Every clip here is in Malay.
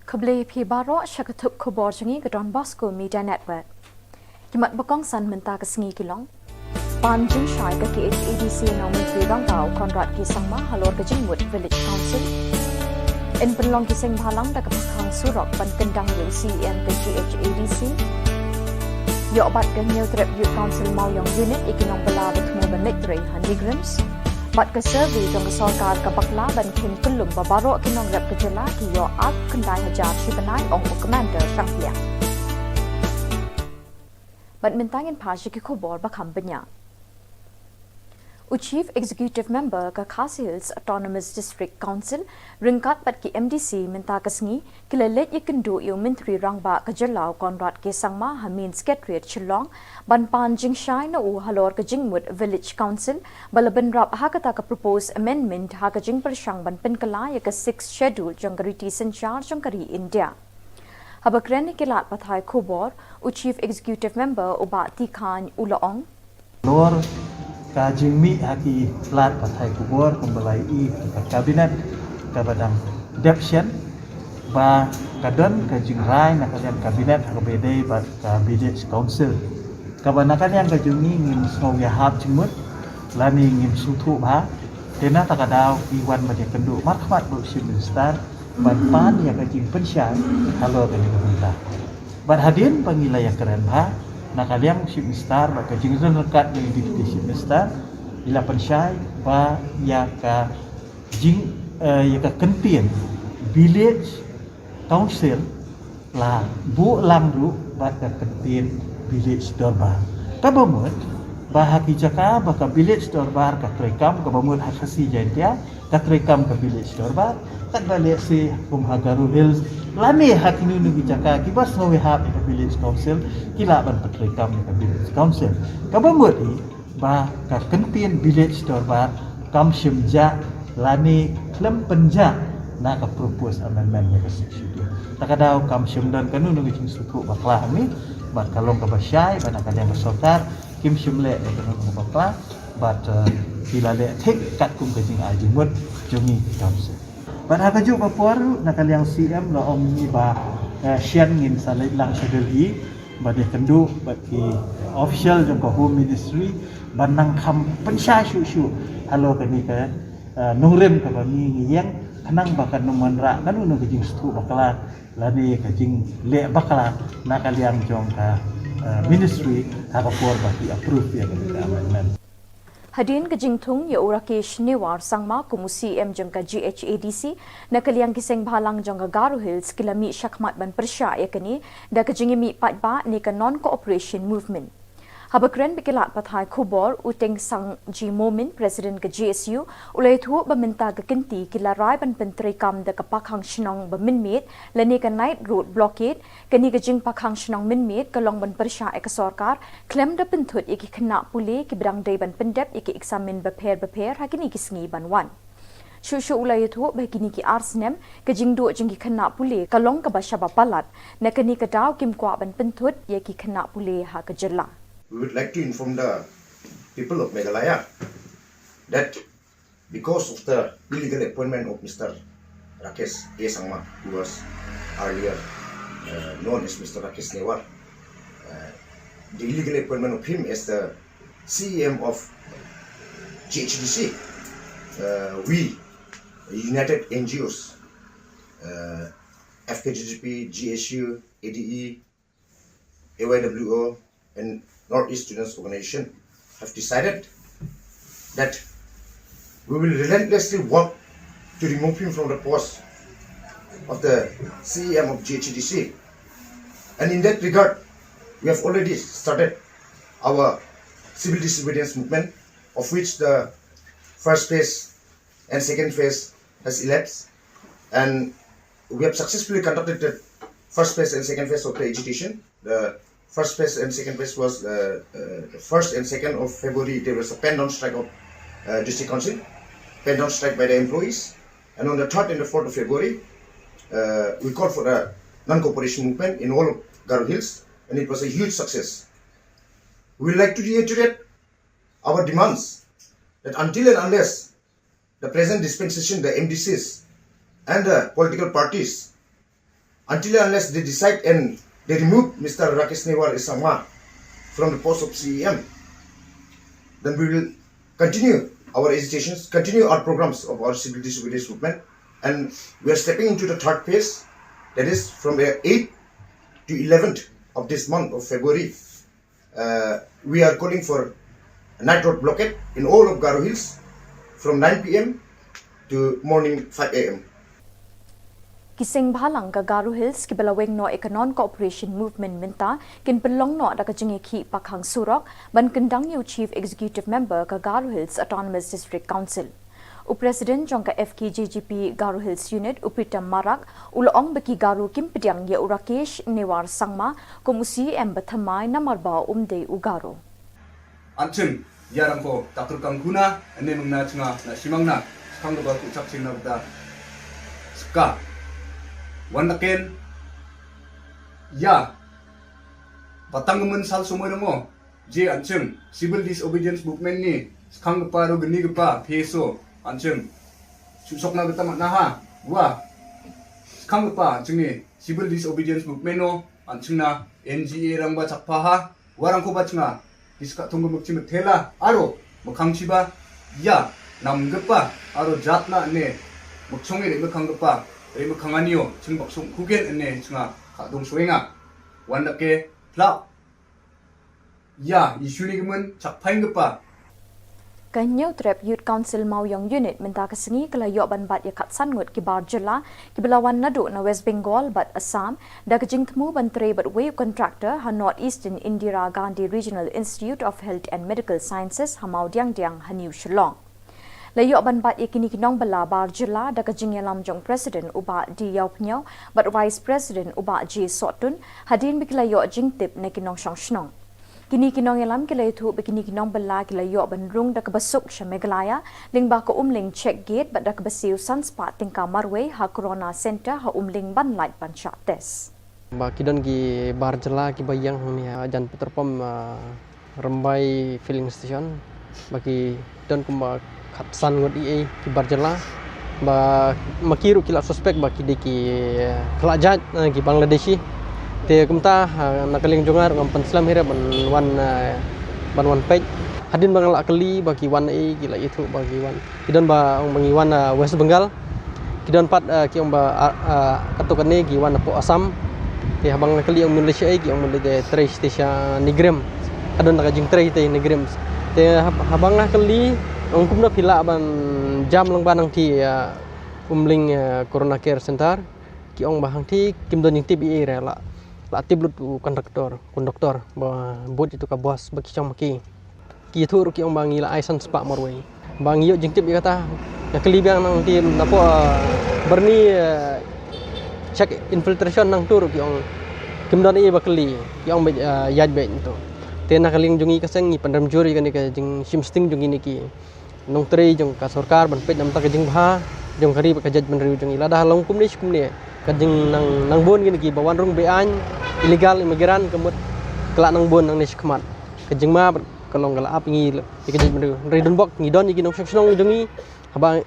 Khubli P. Baro Shakatup Khubor Jangi Gadon Bosco Media Network. Kimat Bakong San Menta Kasngi Kilong. Pan Jing Shai ka KHADC Nomi Tribang Tau Konrad Kisangma Halor ka Jingwood Village Council. In Penlong Kising Balang da Kapakang Surok Pan Kendang yung CEM ka GHADC. Yo obat ka New Trip Youth Council Mauyong Unit ikinong balabot mo ba Nitre Hanigrams. Bat ka survey jong ka sorkar ka baklaban kin kulum babaro kinong rep ka Jylla ki yo at kandai hajar shibanay ong commander Shangpia. Bat mintangin pa ki Khubor bakam banya. Chief Executive Member ka Khasi Hills Autonomous District Council ringkat pat ki MDC minta kasngi kilalet ikendu yung Menteri Rangba ka Jylla Konrad Kisangma Hamin Secretariat Shillong ban pan jing shai na u halor ka Jingwood Village Council balaban rap hakata ka propose amendment ha ka jing persyang ban penkalaya ka 6th schedule jong kariti senchar jong kari India. Habakren kilat pathay Khubor Chief Executive Member uba Tikhan Ulaong ka jingmi haki plat pathai Khubor kembali ke kabinet ke badang deputation ba kadon ke jingrai nak kalian kabinet ke bedai ba village council kabanakan yang ke jungi ngim snow ya hab jingmut lani ngim sutu ba dena takadau iwan ba kendu markmat bu minister ban pan ya ke jing pensyan halo ke pemerintah ban hadin pangilaya keren ba nak kalian ship minister ba kajing rekat dengan deputy ship minister ila pensyai ba ya ka jing ya ka kentien village council la bu lang ru ba ka kentien village dorbar ka bamut ba haki jaka ba ka village dorbar ka trekam ka bamut Khasi jantia ka trekam ka village dorbar kat balik si Khubor Hills lani hak ini nugi jaka kibas ngawe hab ka village council kila ban patrekam ka village council ka bamut ba ka kentien village dorbar kam shimja lani klem penja na ka propose amendment ka section takadaw kam shimdan kanu nugi jing suku baklah ni bat kalong ka basyai bana kadang sokar kim shimle kanu baklah bat kila le thik kat kum ka jing ajing mut jungi council ban ha kaju ba puaru na kaliang CM lo om ni ba sian ngin salai lang schedule hi ba de kendu ba ki official jong ko home ministry ban nang kham pensya shu halo ka ni ka nungrem ka ba ni ngiyang kanang ba kan numanra kanu no jing stu bakala lani ka jing le bakala na kaliang jong ka ministry ha ka por ba ki approve ya ka amendment. Hadin ka jingthung ya Rakesh Newar sangma kumu CM jong ka GHADC na kaliang kiseng balang jong ka Garo Hills kilami syakmat ban persya ya kani da ka jingimi patba ni ka non-cooperation movement. Habakren bikilat pathay Khubor uteng sang G Momin President ka GSU ulay thu baminta ka kinti kilaray ban pentri kam da kapakhang shinong baminmit lani ka night road blockade kani ka jing pakhang shinong minmit kalong ban persya e ka sarkar klem da penthut iki khna puli ki brang day ban pendep iki examine baper hakini kisngi ban wan Shushu ulay thu bakini ki arsnem ka jingdu jing ki khna puli kalong ka basha bapalat na kani ka daw kim kwa ban penthut ye ki khna puli ha ka Jylla. We would like to inform the people of Meghalaya that because of the illegal appointment of Mr. Rakesh A. who was earlier known as Mr. Rakesh Newar, the illegal appointment of him as the CEM of GHDC, we United NGOs, FKGGP, GSU, ADE, AYWO, and Northeast Students Organization have decided that we will relentlessly work to remove him from the post of the CEM of GHDC. And in that regard, we have already started our civil disobedience movement, of which the first phase and second phase has elapsed. And we have successfully conducted the first phase and second phase of the agitation. The first phase and second phase was the 1st and 2nd of February. There was a pen-down strike of district council, pen-down strike by the employees, and on the 3rd and the 4th of February, we called for a non-cooperation movement in all of Garo Hills, and it was a huge success. We would like to reiterate our demands that until and unless the present dispensation, the MDCs and the political parties until and unless they decide and they remove Mr. Rakesh Newar Isama from the post of CEM, then we will continue our agitations, continue our programs of our civil disobedience movement, and we are stepping into the third phase, that is from the 8th to 11th of this month of February. We are calling for a night road blockade in all of Garo Hills from 9 p.m. to morning 5 a.m. Kiseng bhalang ka Garo Hills kibalaweng no ekanon cooperation movement minta kin pelong no da kajingi ki pakhang surok ban kendang yu chief executive member ka Garo Hills Autonomous District Council. President jong ka FKJGP Garo Hills Unit Upitam Marak ulong baki Garo kimpediang ya Rakesh Newar Sangma komusi embathamai namarba umde ugaro. Anchung yarang ko tatrukang guna ane mungna chunga na simangna skang ba ku chak singna da ska wanaken ya batangmen sal sumoymo je anchung civil disobedience movement ni skang pa ro gni pa peso anchung susok na gata na ha wa skang pa anchung civil disobedience movement no anchung na NGA rang ba chakpa ha warang ko ba chunga iska tunggu mukti tela aro mukangchiba ya namgepa aro jatna ne mukchonge re mukanggepa re mukanganio chung baksung kugen ne chunga kadong suenga wandake pla ya isuni gemen chakpainggepa Kanyo Trap Youth Council Mauyong Unit minta kasengi kelayo ban bat ya katsan ngut ki bar jela ki belawan nadu na West Bengal bat Assam da kajing temu ban tre bat wave contractor ha North Eastern Indira Gandhi Regional Institute of Health and Medical Sciences hamau diang ha New Shillong. Layo ban bat ya kini kinong bala bar jela da kajing ya lamjong President uba di yaw pnyaw bat Vice President uba J Sotun hadin biklayo jing tip na kinong shnong. Kini kinong yalam kilay thu bikini kinong bala kilayo bandrung da kabasok sa Meghalaya lingba ko umling check gate bat da kabasiw sunspot tingka marway ha Corona Center ha umling banlight pansha test. Ba kidon ki bar jela ki bayang ni jan peterpom rembai filling station bagi don kumba khatsan ngot ie ki bar jela ba makiru kila suspek ba ki deki kelajat ki Bangladeshi te kumta nakaling jongar ngam penslam hira ban wan page hadin bangal akli bagi wan gila itu bagi wan kidon ba bagi wan West Bengal kidon pat ki ba katukan ni ki wan po Assam te habang nakali ang Malaysia ki ang de trace station Nigrem adon nakajing trace te Nigrem te habang nakali ang kumna pila ban jam lang banang ti umling Corona Care Center ki ong bahang ti kimdon yung TBA rela latih blut konduktor bah bot itu ka bos bagi cang maki ki tur ki ong bangi la aisan spa marway bangi yo jingtip kata ya kelibiang nang tim napo berni check infiltration nang tur ki ong kimdon i bakli ki ong yaj be itu tena kaling jungi kaseng ni pandam juri kan ka jing simsting jungi niki nong tri jong ka sarkar ban pet nam ta ka jing bha jong kari ka jaj ban riu jong ila dah long kum ni kajing nang bon gini ki bawan rung bean illegal imigran kemut kelak nang bon nang niskmat kajing ma kalong kala ap ngi kajing beru redon bok ngi don ngi nong shnong jongi haba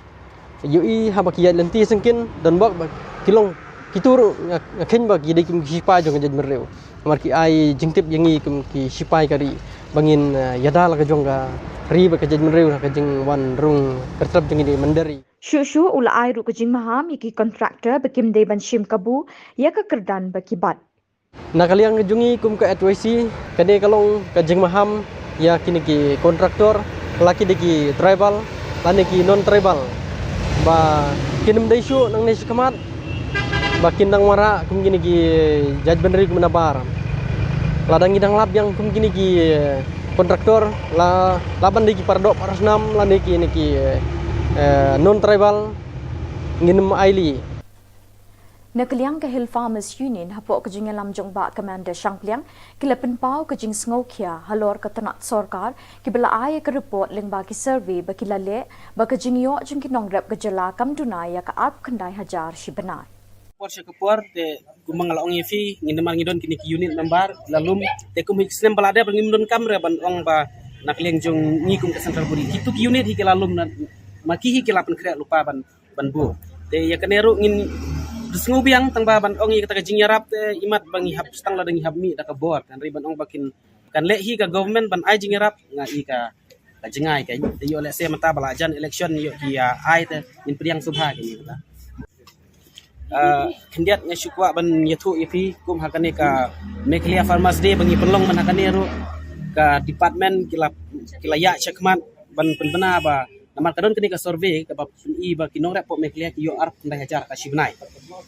yui haba ki lenti sengkin don bok kilong kitur ngakin ba ki dekim sipai jong kajing beru mar ki ai jingtip yangi ki sipai kari bangin yadal ka jong ka ri ba kajing beru kajing wan rung kertrap jongi di mandari Shu ula ai ru kajing maham iki contractor bekim de ban shim kabu ya ka kerdan bakibat. Nakaliang jungi kum ka advice kade kalong kajing maham ya kini ki kontraktor laki deki tribal lani ki non tribal ba kinim daisu nang nes kamat ba kindang wara kum kini ki jaj benri kum nabar ladang idang lab yang kum kini ki kontraktor la laban deki pardok parasnam lani ki niki non tribal nginem aili Nakaliang ka Hill Farmers Union hapo kajing lamjong ba Commander Shangpliang kilapen pau kajing sngokia halor ka tanat sarkar kibala ay ka report lingba ki survey ba kilale ba kajing yo jing kinong rep gajala kam dunaya ka ap khandai hajar shibanai por sekupor te gumangal ong yefi ngindemar ngidon kini ki unit nambar lalum te kum hiksnem balade ngimdon kamre ban ong ba nakaliang jong ngikum ka central buri kitu ki unit hi lalum na makihi kilapan krea lupa ban bu te ya kaneru ngin desngo biang tang ba ban ong i kata jing yarap te imat bangi hap stang la dengi hap mi da ka bor kan riban ong bakin kan le hi ka government ban ai jing yarap nga i ka jengai kan yo le se mata balajan election yo ki ai te in priang subha kan ni kata kendiat nya syukwa ban yathu ipi kum hakane ka Meghalaya Farmers Day bangi pelong man hakane ru ka department kila ya chakmat ban penbena ba namar kadon kini ka survey ka ba i ba kinong rep po Meghalaya ki yo arp ndai hajar ka sibnai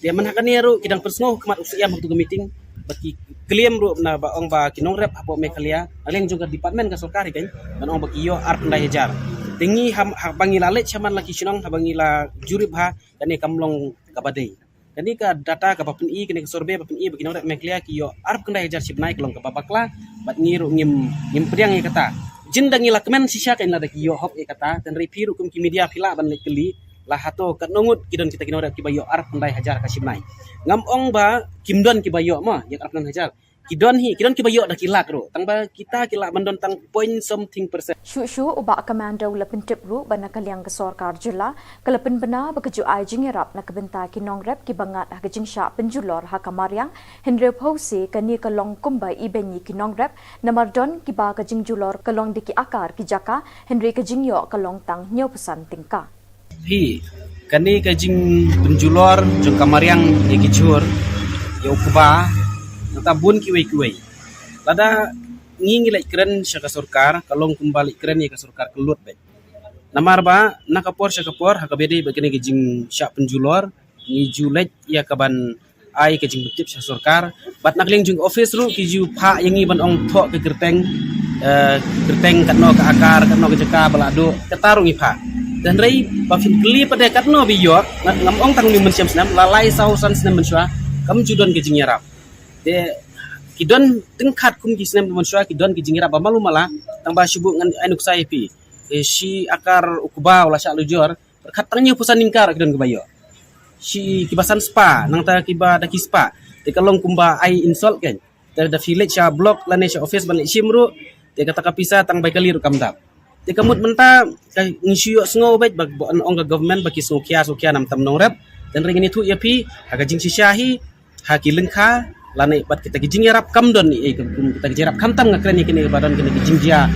dia man hakane ru kidang persngo kemat usia waktu ke meeting baki claim ru na ba ong ba kinong rep po Meghalaya aleng juga department ka sarkari kan ban ong ba ki yo arp ndai hajar tingi bangi lalet chaman laki Shillong bangi la jurib ha kani kamlong kabadai kani ka data ka bapun i kani ka survey bapun i bagi orang Meghalaya ki yo arp kendai hajar sibnai kelong ka babakla bat ngiru ngim priang i kata jindang ila kemen sisya kan la ki yo hop i kata dan repiru kum ki media pila ban keli la hato kat nongut kidon kita kini orang ki bayo arp kendai hajar ka sibnai ngam ong ba kimdon ki bayo ma yak arp kendai hajar kidon ki bayo dah kilak ro tang ba kita kilak bandon tang point something percent Shu ubak komando lapin tip ru bana kaliang ke Sarkar Jilla kalapin bena bekeju ai jingerap nak benta kinong rep ki bangat ha kejing sya penjulor ha kamariang Henry Phose kani kalong kumbai ibenyi kinong rep namar don ki ba kejing julor kalong diki akar ki jaka Henry kejing yo kalong tang nyo pesan tingka hi kani kejing penjulor jong kamariang ye kicur yo kuba tabun kiwei lada ngingi lek keren syaka surkar kalong kembali keren ya ka surkar kelut bet namar ba nakapor syakapor hakabedi begini gejing syak penjulor ni julek ya kaban ai kejing betip syak surkar bat nakling jung office ru kiju pha yangi ban ong thok ke gerteng katno ka akar katno ke jeka balado ketarung ipha dan rei ba fin kli pada katno biyot ngam ong tang ni mensiam senam lalai sausan senam mensua kam judon gejing yarap de kidon tengkat kum ki senam manusia kidon ki jingira ba malu mala tang ba syubuk ngan ainuk sai pi si akar ukuba wala syak lujur berkat tangnya pusan ningkar kidon ke bayo si kibasan spa nang ta kiba da kispa te kalong kumba ai insult kan da village ya block lane sya office ban simru te kata kapisa tang bai kali ru kamdap te kamut menta ka ngisiyo sngo bet bag ong ka government baki snokia nam tam nong rep dan ring ni tu ya pi haga jing si syahi haki lengkha lane bat kita kijing yarap kamdon ni kita kijing yarap kamtam ngakren ni kini badan kini kijing dia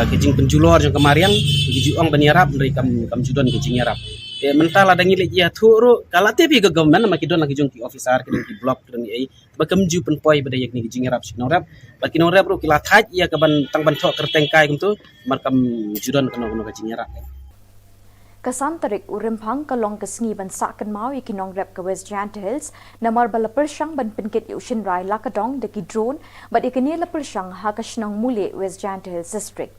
kijing penjulor jong kamariang kijing ong ban yarap dari kam judon kijing yarap mental ada ngilek ya thuru kala tepi ke government ma kidon lagi jong ki officer kidon ki block kidon ni bakam ju penpoi badayak ni kijing yarap sinorap baki norap ro kila thaj ya kaban tang ban thok kerteng kai kumtu markam judon kono kijing yarap Kasantarik urimpang kalong kesngi ban sakan mau ikinong rep ke West Giant Hills namar bala persyang ban pinkit Ushin Rai lakadong deki drone bat ikini la persyang ha kashnang mule West Giant Hills district.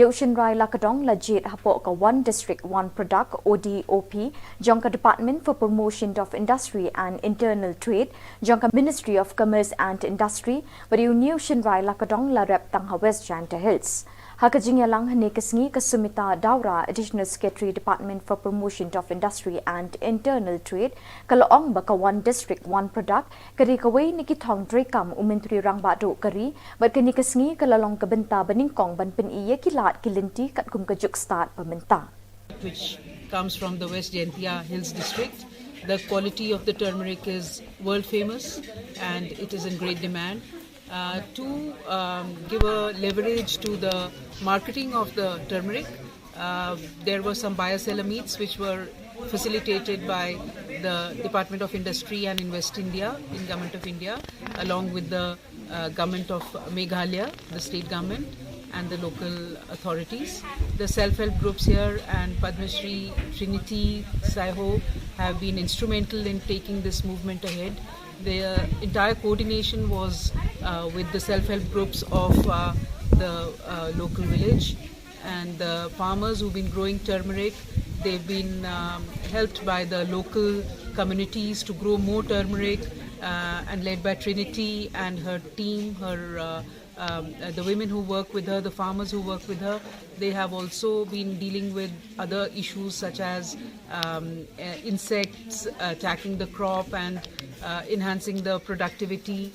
Ushin Rai lakadong lajit hapo ka one district one product ODOP jong ka Department for Promotion of Industry and Internal Trade jong ka Ministry of Commerce and Industry but Ushin Rai lakadong la rep tang ha West Giant Hills. Hakajing yalang hane kesngi Kasumita Daura Additional Secretary Department for Promotion of Industry and Internal Trade kalaong baka one district one product kari kaway nikithong drekam umintri rang bado kari bat kani kesngi kalalong kabenta baningkong ban peniye kilat kilinti kat kum kajuk start pamenta which comes from the West Giant Hills district. The quality of the turmeric is world famous and it is in great demand. To give a leverage to the marketing of the turmeric, there were some buyer-seller meets which were facilitated by the Department of Industry and Invest India in Government of India, along with the Government of Meghalaya, the state government, and the local authorities. The self-help groups here and Padma Shri, Trinity, Saiho have been instrumental in taking this movement ahead. The entire coordination was with the self-help groups of the local village and the farmers who've been growing turmeric. They've been helped by the local communities to grow more turmeric and led by Trinity and her team, the women who work with her, the farmers who work with her. They have also been dealing with other issues such as insects attacking the crop and enhancing the productivity,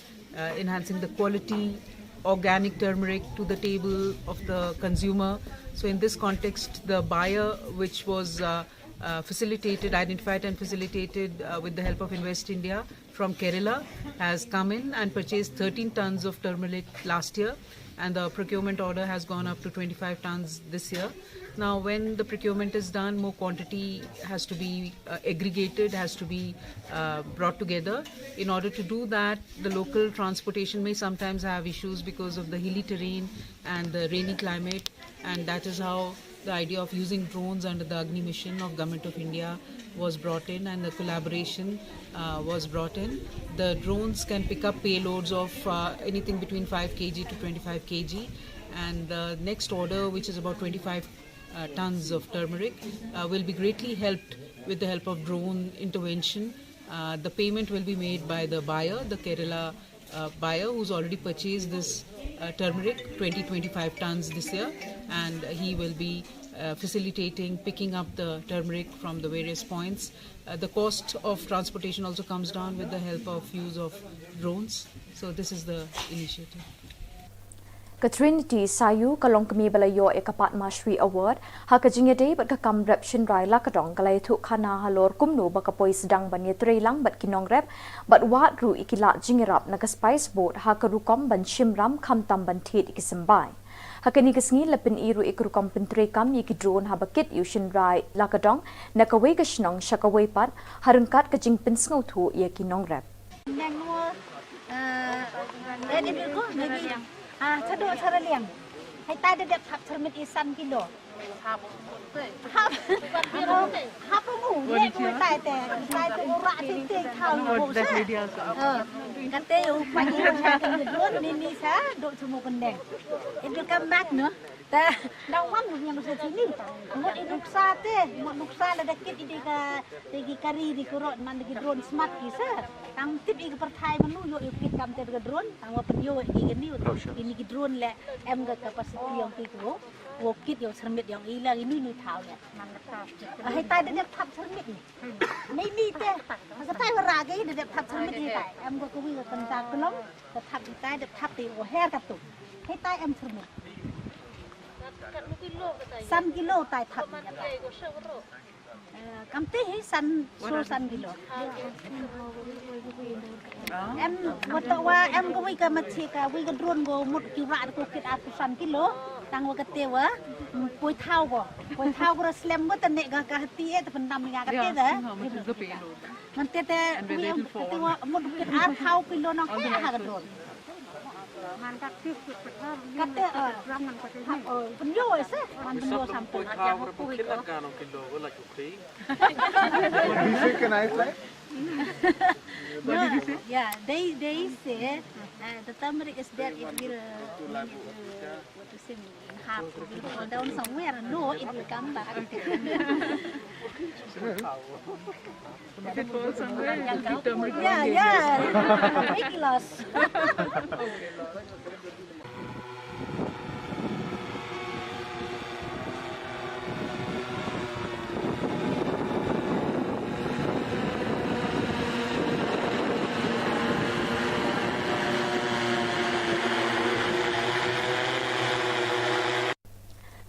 enhancing the quality, organic turmeric to the table of the consumer. So in this context, the buyer, which was identified and facilitated with the help of Invest India from Kerala, has come in and purchased 13 tons of turmeric last year, and the procurement order has gone up to 25 tons this year. Now, when the procurement is done, more quantity has to be aggregated, has to be brought together. In order to do that, the local transportation may sometimes have issues because of the hilly terrain and the rainy climate, and that is how the idea of using drones under the Agni mission of Government of India was brought in, and the collaboration was brought in. The drones can pick up payloads of anything between 5 kg to 25 kg, and the next order, which is about 25 tons of turmeric, will be greatly helped with the help of drone intervention. The payment will be made by the buyer, the Kerala buyer, who's already purchased this turmeric, 25 tons this year, and he will be facilitating picking up the turmeric from the various points. The cost of transportation also comes down with the help of use of drones. So this is the initiative. Katrinity Sayu kalong kami balayo ekapat Mashwi Award hakajingya day bat kakam rep shinrai lakadong kalay tu khana halor kumno bakapoi sedang ban yetre lang bat kinong rep bat wat ru ikila jingirap naga spice boat hakarukom ban shimram khamtam ban thit ikisambai hakani kasngi lapin iru ikrukom pentre kam yiki drone habakit yushin rai lakadong nakaway kashnong shakaway pat harungkat kajing pinsngau thu yakinong repถ้าดูเธอเลี้ยงให้ตายเด็ดทับเธอไม่อีสันกิโลทับหมูเนี่ยกูตายแต่ตัวระที่เตะเท้าอยู่หัวซะกันเตะอยู่ไปยืนกันอยู่ด้วยนี่ซะโดนชั่วโมงกันแดงอินดูกัมบักเนาะแต่ดาววันยังรู้สึกที่นี่หมดอินดูซาเต้หมดลูกซาแล้วเด็กกินดีกการีดีกรอดมันดีกโดรนสมาร์ทกิซะตั้งติดอีกประเทศมันนู่นอยู่กิจกรรมเตะกับโดรนตั้งว่าเป็นโยอีกนี่ini ki drone le em ga capacity yang ti ko wo kit yang sermit yang ilang ini nu thau le hai tai de thap sermit ni ni te ka tai ra ga de thap sermit ni tai em ko wi ga kan ta klom ka thap ni tai de thap ti wo her ka tu hai tai em sermit san kilo tai thap kam te hi san kilo em một tàu em có với cái mặt chị cả với cái drone của một kiểu rạ của cái áp san kilo tăng vào cái tiêu á quay thao của slam với tên này cái tia thì phần năm cái tia đó mình tia một cái áp thao kilo nó khác cái drone cái tia phần vô ấy mình phần vô sampai yeah, they say the turmeric is there. It will what to say in half. It will fall down somewhere. No, it will come back. If it falls somewhere, it will be turmeric. Yeah, big loss.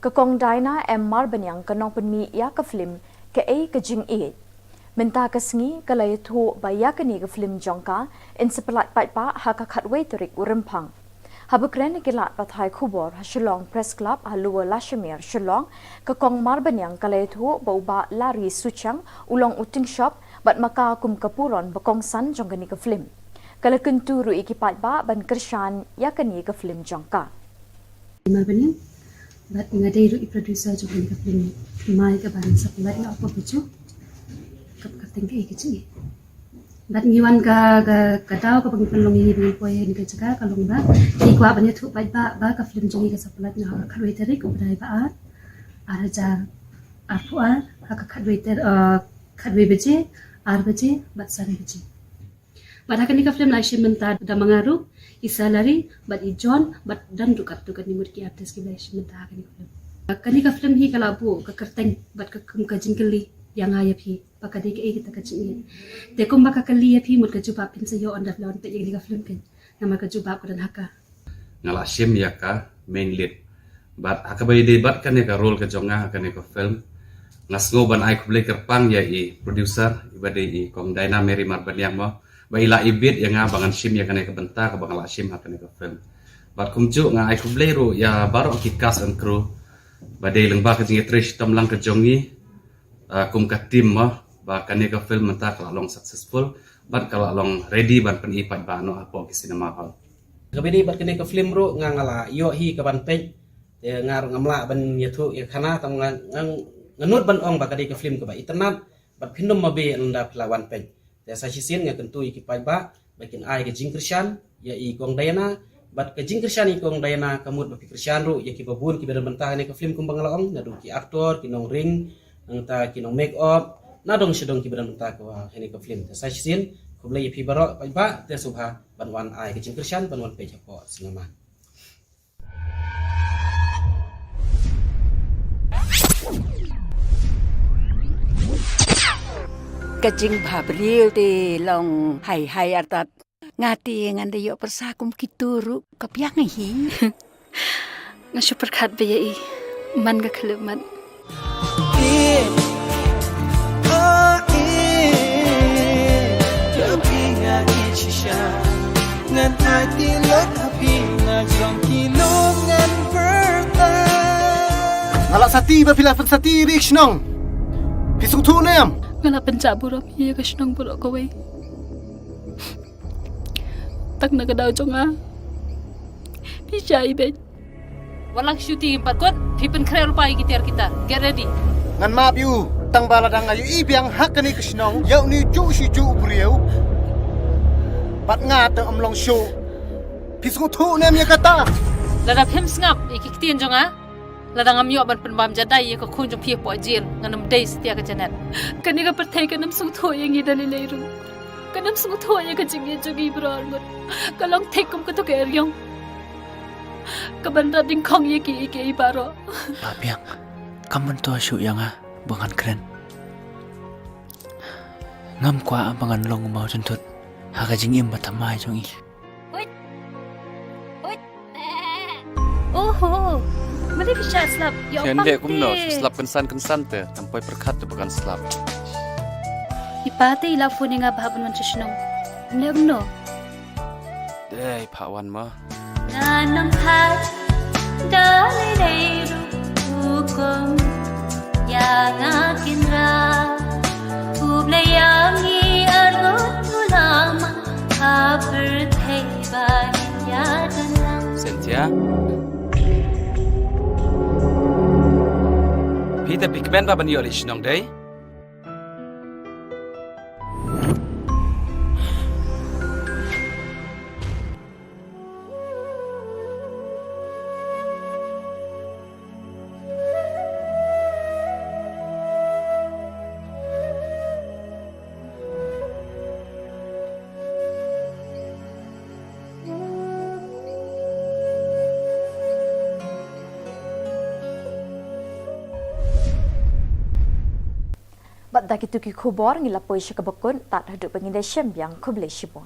Kakong Dina Mar Banyang kanong penmi ya ka film ke ke jing menta kasngi kalay thu ba ya kani ka film jongka in sepelat pat pa ha ka khatwei terik urempang habukren kilat pathai Khubor Shillong Press Club halua Lashmir Shillong kakong Mar Banyang kalay thu ba lari suchang ulong uting shop bat maka kum kapuron bakong san jongkani ka film kala kunturu ikipat ba ban kershan ya kani ka film jongka Mar Banyang but ngadai ru producer jo kan film mai ka ban supply na apa bucu kap tinggi kecil but ngiwan ka tahu ka pengpelong ini bagi poin ni ka kalong ba di kwa banyak tu ba ka film jongi ka supply na ka waiter ko berdai ba araja apuar ka waiter beje beje bat sari beje pada kan ka film na shimenta da mangaru isalari bat ijon bat dan dukat ni murki artis ki bai shimenta kan ka film hi kala bu ka kerteng bat ka jingkeli yang ayap hi pakade ke kita kacini te kum baka kali ya pi mut ka juba pin sayo on da lawan te ka film kan nama ka juba ko dan haka ngala sim ya ka main lead bat haka bai de bat kan ka role ka jonga ka ne ka film ngasngo ban ai kublai kerpang ya i producer ibade i kong Daina Mary Marban yang mo ba ila ibit yang bangan sim ya kana ke benta ke bangan la sim ha kana ke film bat kumju nga ai kublai ru ya baru ki cast and crew bade lengba ke jingi trish tam lang ke jongi kum ka tim mo ba kana ke film menta kala long successful bat kala long ready ban pen ipat ba no apo ki cinema hall kabini bat kana ke film ru nga ngala yo hi ke ban pe ngar ngamla ban yathu ya khana tam ngang nganut ban ong bakadi ke film ke ba internet bat phindom mabe anda pelawan pen ya sa sisin nga tentu iki pai ba bakin ai ke jing krisyan ya i kong dayana bat ke jing krisyan i kong dayana kamut ba krisyan ru ya ki babun ki beran mentah ne ke film kumbang laong na dong ki aktor ki nong ring angta ki nong make up na dong sedong ki beran mentah ka ne ke film sa sisin kublai pi baro pai ba te subha banwan ai ke jing krisyan banwan pe japo sinema Kajing babril de long hai artat ngati ngande yo persakum kituru kapiang hi Nga super khat baya man ga khleman. Alak sati ba pila sati ri Shillong. Pisung tu nem. Ngala pencaburam iya ka Shillong burok kawai. Tak na kadaw jonga. Pisai ben. Walang shooting empat kot, pipen krer rupai kita. Get ready. Ngan maap yu, tang baladang ayu ibiang hak ni ke Shillong. Yau ni ju si ju beriau. Pat ngata omlong show. Pisung tu nem ya kata. Ladap hem ngap ikiktian jonga. Ladang am yo ban penbam jadai ya ko khun jong pie po jil nganam dai setia ka janet. Kani ka perthai kanam sung tho yang idali leiru. Kanam sung tho ya ka jingi jogi brar mut. Kalong thekum ka to ka eryong. Kabanda ding khong ye ki ibaro. Papiang, kaman to asu yang bangan keren. Ngam kwa bangan long mau juntut. Haga jingim batamai jong i. Oh. Mari bisa slap. Hende kumno slap kensan te sampai perkat te bukan slap. Ipate ila phone nga babun wan Shillong. Nemno. Dei pawan ma. Nanam hat dale leiru hukum yang akin ra ublayangi argot ulama haberthai bayan Sentia. Peter Pikman ba ban yo li Shillong dei? Bat daki tuki khubor ngila poi syakabakun tak haduk pengindai syam yang kublai shibon.